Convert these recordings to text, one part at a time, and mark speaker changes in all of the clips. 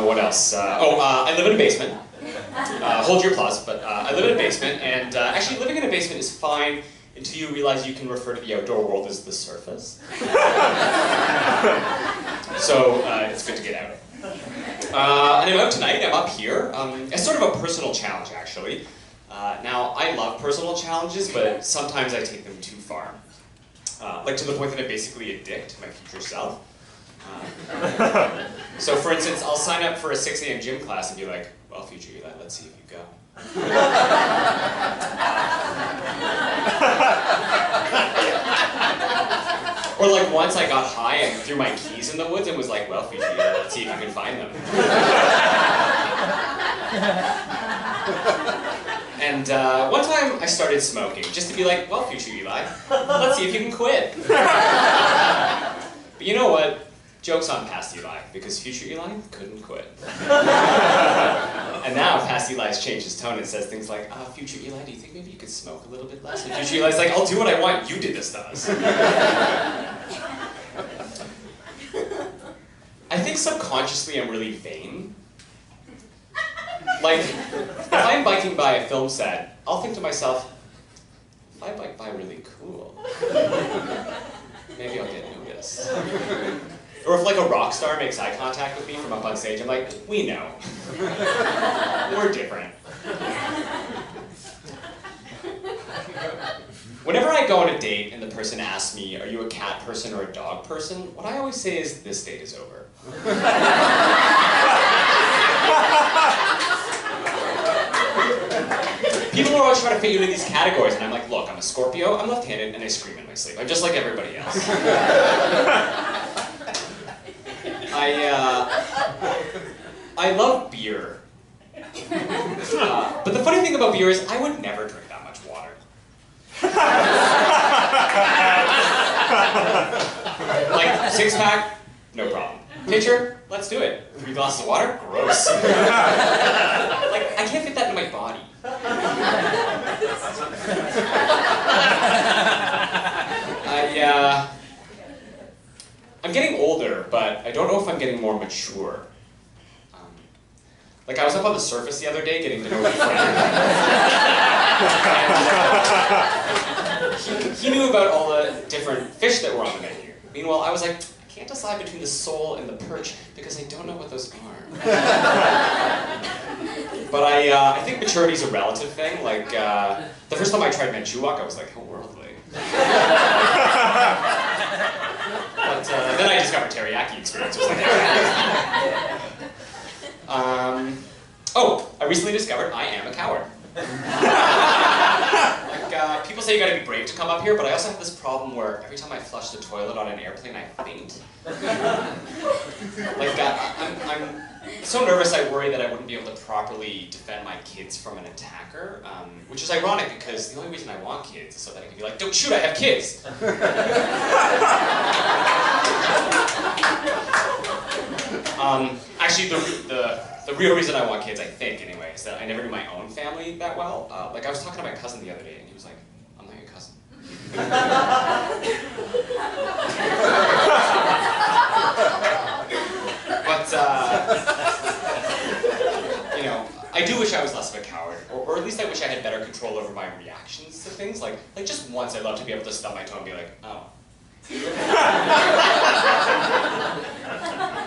Speaker 1: What else? I live in a basement. Hold your applause, but I live in a basement, and actually living in a basement is fine until you realize you can refer to the outdoor world as the surface. So it's good to get out. And I'm out tonight, I'm up here. It's sort of a personal challenge, actually. Now, I love personal challenges, but sometimes I take them too far. Like to the point that I basically addict my future self. So for instance, I'll sign up for a 6 a.m. gym class and be like, well, future Eli, let's see if you go. Or like once I got high and threw my keys in the woods and was like, well, future Eli, let's see if you can find them. And one time I started smoking, just to be like, well, future Eli, let's see if you can quit. But you know what? Joke's on past Eli, because future Eli couldn't quit. And now past Eli's changed his tone and says things like, future Eli, do you think maybe you could smoke a little bit less? And future Eli's like, I'll do what I want, you did this to us. I think subconsciously I'm really vain. Like, if I'm biking by a film set, I'll think to myself, if I bike by really cool, maybe I'll get noticed. Or if like a rock star makes eye contact with me from up on stage, I'm like, we know. We're different. Whenever I go on a date and the person asks me, are you a cat person or a dog person? What I always say is, this date is over. People are always trying to fit you into these categories, and I'm like, look, I'm a Scorpio, I'm left-handed, and I scream in my sleep. I'm just like everybody else. I love beer. But the funny thing about beer is I would never drink that much water. Like, 6-pack, no problem. Pitcher, let's do it. 3 glasses of water, gross. Like, I can't fit that in my body. I'm getting older, but I don't know if I'm getting more mature. Like I was up on the surface the other day getting to know a friend. He knew about all the different fish that were on the menu. Meanwhile, I was like, I can't decide between the sole and the perch because I don't know what those are. But I think maturity is a relative thing. Like, the first time I tried manchuak, I was like, how worldly. But then I discovered teriyaki experience. Was like, I recently discovered I am a coward. Like, people say you gotta be brave to come up here, but I also have this problem where every time I flush the toilet on an airplane, I faint. Like, I'm so nervous I worry that I wouldn't be able to properly defend my kids from an attacker, which is ironic because the only reason I want kids is so that I can be like, don't shoot, I have kids! Actually, the real reason I want kids, I think anyway, is that I never knew my own family that well. Like I was talking to my cousin the other day and he was like, I'm not your cousin. But, you know, I do wish I was less of a coward, or at least I wish I had better control over my reactions to things. Like just once I'd love to be able to stub my toe and be like, oh.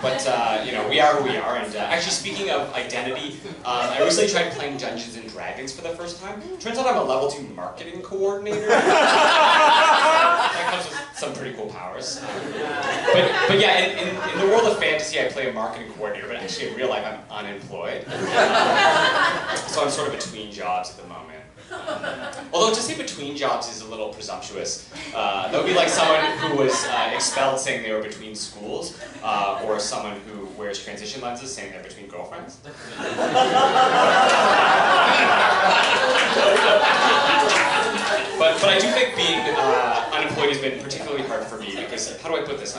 Speaker 1: But, you know, we are who we are, and actually speaking of identity, I recently tried playing Dungeons & Dragons for the first time. Turns out I'm a level 2 marketing coordinator. That comes with some pretty cool powers. But yeah, in the world of fantasy, I play a marketing coordinator, but actually in real life, I'm unemployed. So I'm sort of between jobs at the moment. Although to say between jobs is a little presumptuous. That would be like someone who was expelled saying they were between schools, or someone who wears transition lenses saying they're between girlfriends. But I do think being unemployed has been particularly hard for me because, how do I put this?